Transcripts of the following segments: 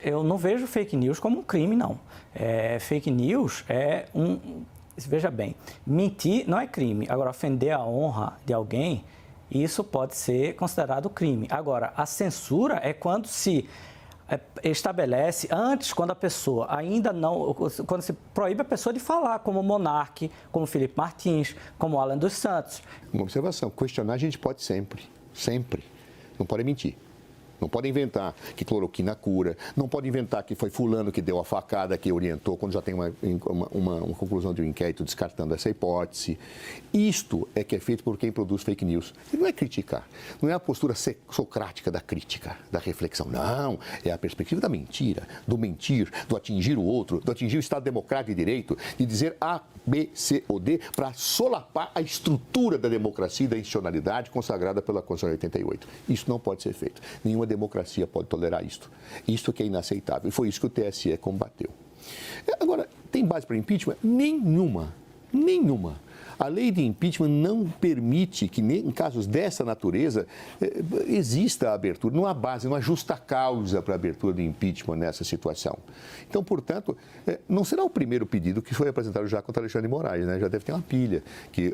eu não vejo fake news como um crime, não. Fake news é Veja bem, mentir não é crime. Agora, ofender a honra de alguém, isso pode ser considerado crime. Agora, a censura é quando se estabelece antes, quando a pessoa ainda não, quando se proíbe a pessoa de falar, como Monark, como Felipe Martins, como Alan dos Santos. Uma observação, questionar a gente pode sempre, sempre. Não pode mentir. Não pode inventar que cloroquina cura, não pode inventar que foi fulano que deu a facada, que orientou, quando já tem uma conclusão de um inquérito descartando essa hipótese. Isto é que é feito por quem produz fake news. E não é criticar, não é a postura socrática da crítica, da reflexão. Não, é a perspectiva da mentira, do mentir, do atingir o outro, do atingir o Estado democrático de direito, de dizer A, B, C ou D, para solapar a estrutura da democracia e da institucionalidade consagrada pela Constituição de 88. Isso não pode ser feito. Nenhuma democracia pode tolerar isto. Isto que é inaceitável. E foi isso que o TSE combateu. Agora, tem base para impeachment? Nenhuma. Nenhuma. A lei de impeachment não permite que, em casos dessa natureza, exista a abertura. Não há base, não há justa causa para a abertura de impeachment nessa situação. Então, portanto, não será o primeiro pedido que foi apresentado já contra Alexandre de Moraes, né? Já deve ter uma pilha que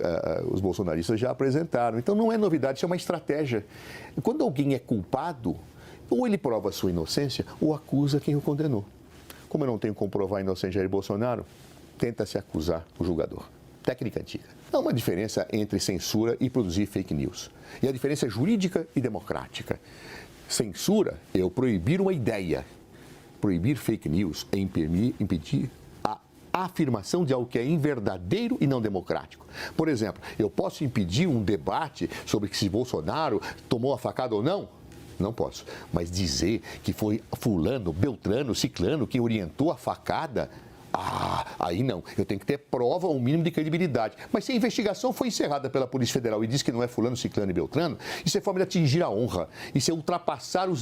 os bolsonaristas já apresentaram. Então, não é novidade, isso é uma estratégia. Quando alguém é culpado, ou ele prova a sua inocência, ou acusa quem o condenou. Como eu não tenho como provar a inocência de Jair Bolsonaro, tenta-se acusar o julgador. Técnica antiga. Há uma diferença entre censura e produzir fake news. E a diferença é jurídica e democrática. Censura é eu proibir uma ideia. Proibir fake news é impedir a afirmação de algo que é inverdadeiro e não democrático. Por exemplo, eu posso impedir um debate sobre se Bolsonaro tomou a facada ou não? Não posso. Mas dizer que foi fulano, beltrano, ciclano que orientou a facada... aí não. Eu tenho que ter prova ou um mínimo de credibilidade. Mas se a investigação foi encerrada pela Polícia Federal e diz que não é fulano, ciclano e beltrano, isso é forma de atingir a honra. Isso é ultrapassar o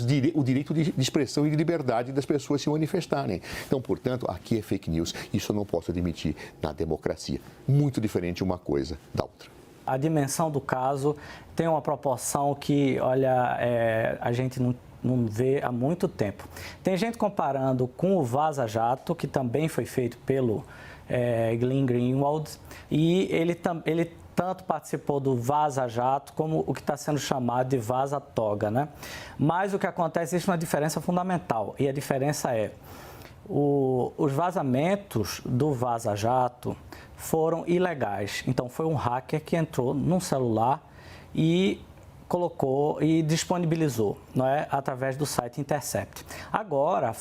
direito de expressão e de liberdade das pessoas se manifestarem. Então, portanto, aqui é fake news. Isso eu não posso admitir na democracia. Muito diferente uma coisa da outra. A dimensão do caso tem uma proporção que, olha, a gente não vê há muito tempo. Tem gente comparando com o Vaza Jato, que também foi feito pelo Glenn Greenwald, e ele tanto participou do Vaza Jato como o que está sendo chamado de Vaza Toga, né? Mas o que acontece, existe uma diferença fundamental, e a diferença é os vazamentos do Vaza Jato foram ilegais. Então, foi um hacker que entrou num celular e colocou e disponibilizou, não é, através do site Intercept. Agora,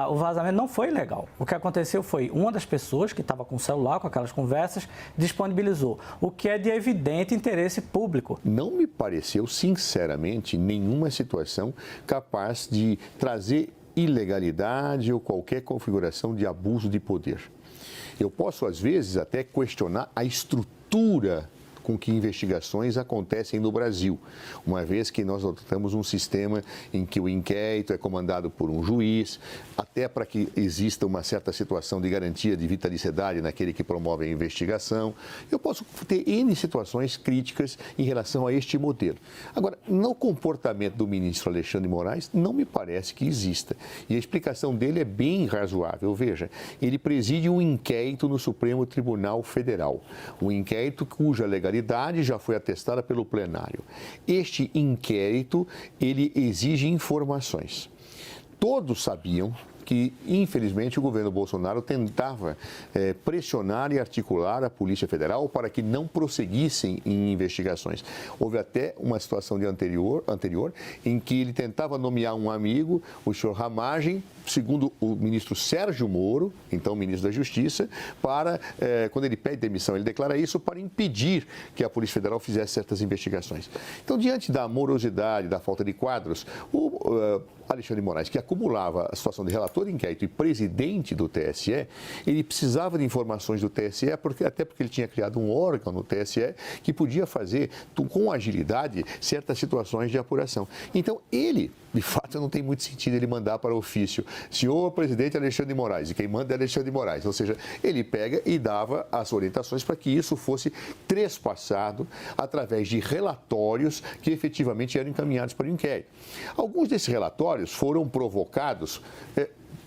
o vazamento não foi ilegal. O que aconteceu foi uma das pessoas que estava com o celular, com aquelas conversas, disponibilizou, o que é de evidente interesse público. Não me pareceu, sinceramente, nenhuma situação capaz de trazer ilegalidade ou qualquer configuração de abuso de poder. Eu posso, às vezes, até questionar a estrutura com que investigações acontecem no Brasil, uma vez que nós adotamos um sistema em que o inquérito é comandado por um juiz, até para que exista uma certa situação de garantia de vitaliciedade naquele que promove a investigação. Eu posso ter N situações críticas em relação a este modelo. Agora, no comportamento do ministro Alexandre de Moraes, não me parece que exista. E a explicação dele é bem razoável. Veja, ele preside um inquérito no Supremo Tribunal Federal, um inquérito cuja legalidade já foi atestada pelo plenário. Este inquérito, ele exige informações. Todos sabiam que, infelizmente, o governo Bolsonaro tentava pressionar e articular a Polícia Federal para que não prosseguissem em investigações. Houve até uma situação anterior em que ele tentava nomear um amigo, o senhor Ramagem, segundo o ministro Sérgio Moro, então ministro da Justiça, para, quando ele pede demissão, ele declara isso para impedir que a Polícia Federal fizesse certas investigações. Então, diante da morosidade, da falta de quadros, o Alexandre de Moraes, que acumulava a situação de relator relator de inquérito e presidente do TSE, ele precisava de informações do TSE, até porque ele tinha criado um órgão no TSE que podia fazer com agilidade certas situações de apuração. Então, ele, de fato, não tem muito sentido ele mandar para o ofício, senhor presidente Alexandre de Moraes, e quem manda é Alexandre de Moraes. Ou seja, ele pega e dava as orientações para que isso fosse trespassado através de relatórios que efetivamente eram encaminhados para o inquérito. Alguns desses relatórios foram provocados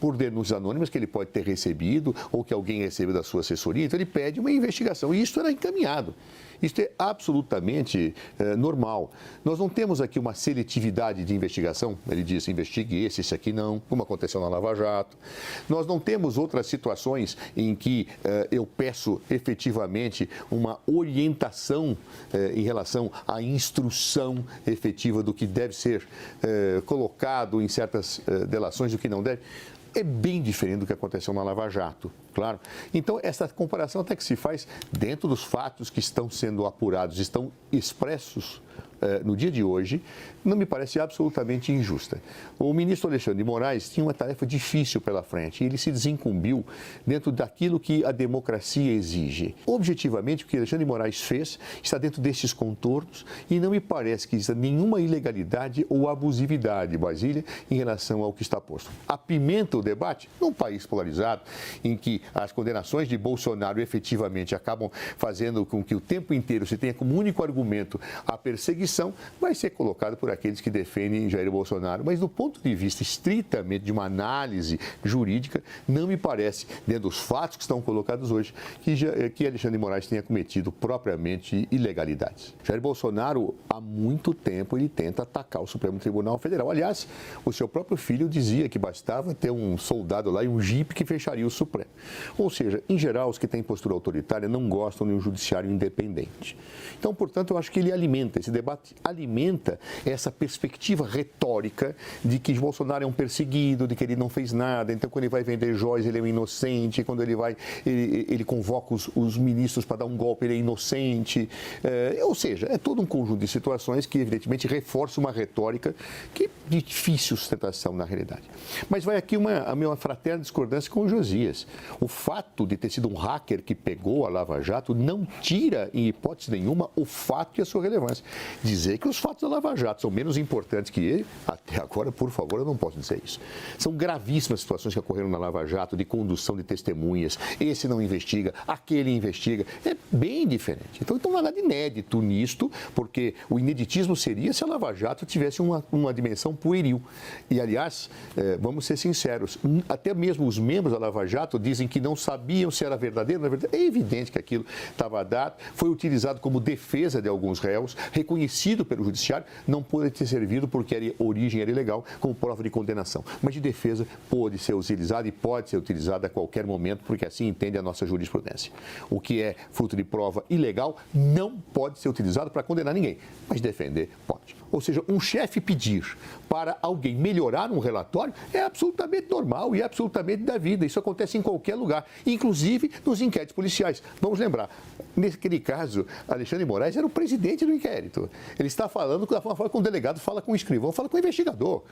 por denúncias anônimas que ele pode ter recebido ou que alguém recebeu da sua assessoria, então ele pede uma investigação e isso era encaminhado. Isso é absolutamente normal. Nós não temos aqui uma seletividade de investigação, ele diz, investigue esse aqui não, como aconteceu na Lava Jato. Nós não temos outras situações em que eu peço efetivamente uma orientação em relação à instrução efetiva do que deve ser colocado em certas delações, do que não deve. É bem diferente do que aconteceu na Lava Jato, claro. Então, essa comparação até que se faz dentro dos fatos que estão sendo apurados, estão expressos no dia de hoje, não me parece absolutamente injusta. O ministro Alexandre de Moraes tinha uma tarefa difícil pela frente e ele se desincumbiu dentro daquilo que a democracia exige. Objetivamente, o que Alexandre de Moraes fez está dentro desses contornos e não me parece que exista nenhuma ilegalidade ou abusividade, Basília, em relação ao que está posto. Apimenta o debate num país polarizado, em que as condenações de Bolsonaro efetivamente acabam fazendo com que o tempo inteiro se tenha como único argumento a perseguição, vai ser colocado por aqueles que defendem Jair Bolsonaro. Mas do ponto de vista estritamente de uma análise jurídica, não me parece, dentro dos fatos que estão colocados hoje, que Alexandre de Moraes tenha cometido propriamente ilegalidades. Jair Bolsonaro, há muito tempo, ele tenta atacar o Supremo Tribunal Federal. Aliás, o seu próprio filho dizia que bastava ter um soldado lá e um jipe que fecharia o Supremo. Ou seja, em geral, os que têm postura autoritária não gostam de um judiciário independente. Então, portanto, eu acho que ele alimenta esse debate, alimenta essa perspectiva retórica de que Bolsonaro é um perseguido, de que ele não fez nada, então quando ele vai vender joias ele é um inocente, quando ele convoca os ministros para dar um golpe ele é inocente, ou seja, é todo um conjunto de situações que evidentemente reforça uma retórica que é de difícil sustentação na realidade. Mas vai aqui a minha fraterna discordância com o Josias. O fato de ter sido um hacker que pegou a Lava Jato não tira, em hipótese nenhuma, o fato e a sua relevância. Dizer que os fatos da Lava Jato são menos importantes que ele, até agora, por favor, eu não posso dizer isso. São gravíssimas situações que ocorreram na Lava Jato, de condução de testemunhas, esse não investiga, aquele investiga, é bem diferente. Então não há nada inédito nisto, porque o ineditismo seria se a Lava Jato tivesse uma dimensão pueril. E, aliás, vamos ser sinceros, até mesmo os membros da Lava Jato dizem que não sabiam se era verdadeiro, na verdade, é evidente que aquilo estava dado, foi utilizado como defesa de alguns réus, reconhecido pelo judiciário, não pôde ter servido porque a origem era ilegal, como prova de condenação. Mas de defesa pode ser utilizado e pode ser utilizado a qualquer momento, porque assim entende a nossa jurisprudência. O que é fruto de prova ilegal não pode ser utilizado para condenar ninguém, mas defender pode. Ou seja, um chefe pedir para alguém melhorar um relatório é absolutamente normal e absolutamente da vida. Isso acontece em qualquer lugar, inclusive nos inquéritos policiais. Vamos lembrar, naquele caso, Alexandre de Moraes era o presidente do inquérito. Ele está falando da forma que um delegado fala com um escrivão, fala com um investigador.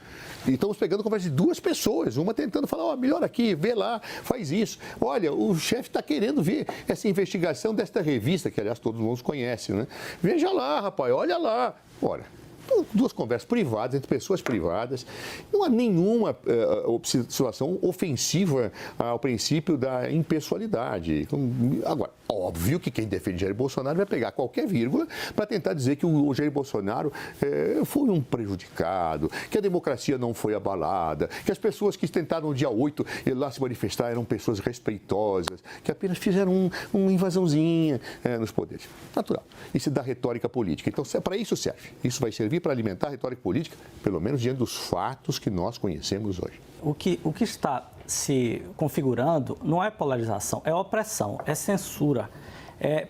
E estamos pegando conversa de duas pessoas, uma tentando falar, melhor aqui, vê lá, faz isso. Olha, o chefe está querendo ver essa investigação desta revista, que aliás todos nós conhecem, né? Veja lá, rapaz, olha lá. Ora, duas conversas privadas, entre pessoas privadas, não há nenhuma situação ofensiva ao princípio da impessoalidade. Agora, óbvio que quem defende Jair Bolsonaro vai pegar qualquer vírgula para tentar dizer que o Jair Bolsonaro foi um prejudicado, que a democracia não foi abalada, que as pessoas que tentaram no dia 8 ir lá se manifestar eram pessoas respeitosas, que apenas fizeram uma invasãozinha nos poderes. Natural. Isso é da retórica política. Então, para isso serve. Isso vai servir para alimentar a retórica política, pelo menos diante dos fatos que nós conhecemos hoje. O que está se configurando não é polarização, é opressão, é censura, é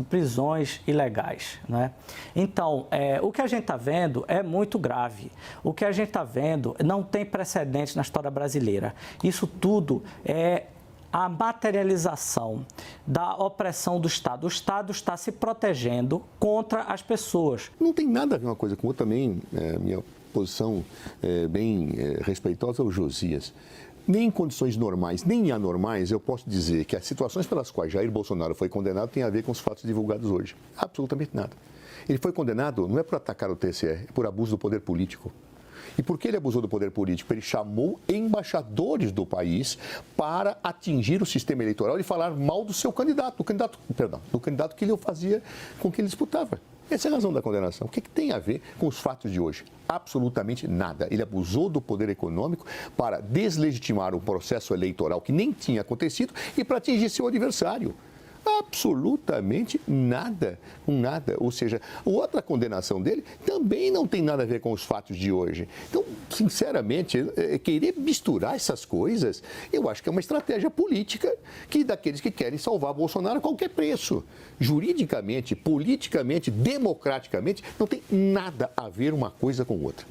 prisões ilegais, né? Então, o que a gente está vendo é muito grave. O que a gente está vendo não tem precedente na história brasileira. Isso tudo é a materialização da opressão do Estado. O Estado está se protegendo contra as pessoas. Não tem nada a ver uma coisa com outra também, minha posição bem respeitosa ao Josias. nem em condições normais, nem anormais, eu posso dizer que as situações pelas quais Jair Bolsonaro foi condenado têm a ver com os fatos divulgados hoje. Absolutamente nada. Ele foi condenado não é por atacar o TSE, é por abuso do poder político. E por que ele abusou do poder político? Ele chamou embaixadores do país para atingir o sistema eleitoral e falar mal do seu candidato, do candidato que ele fazia com que ele disputava. Essa é a razão da condenação. O que tem a ver com os fatos de hoje? Absolutamente nada. Ele abusou do poder econômico para deslegitimar um processo eleitoral que nem tinha acontecido e para atingir seu adversário. Absolutamente nada, nada. Ou seja, outra condenação dele também não tem nada a ver com os fatos de hoje. Então, sinceramente, querer misturar essas coisas, eu acho que é uma estratégia política daqueles que querem salvar Bolsonaro a qualquer preço. Juridicamente, politicamente, democraticamente, não tem nada a ver uma coisa com outra.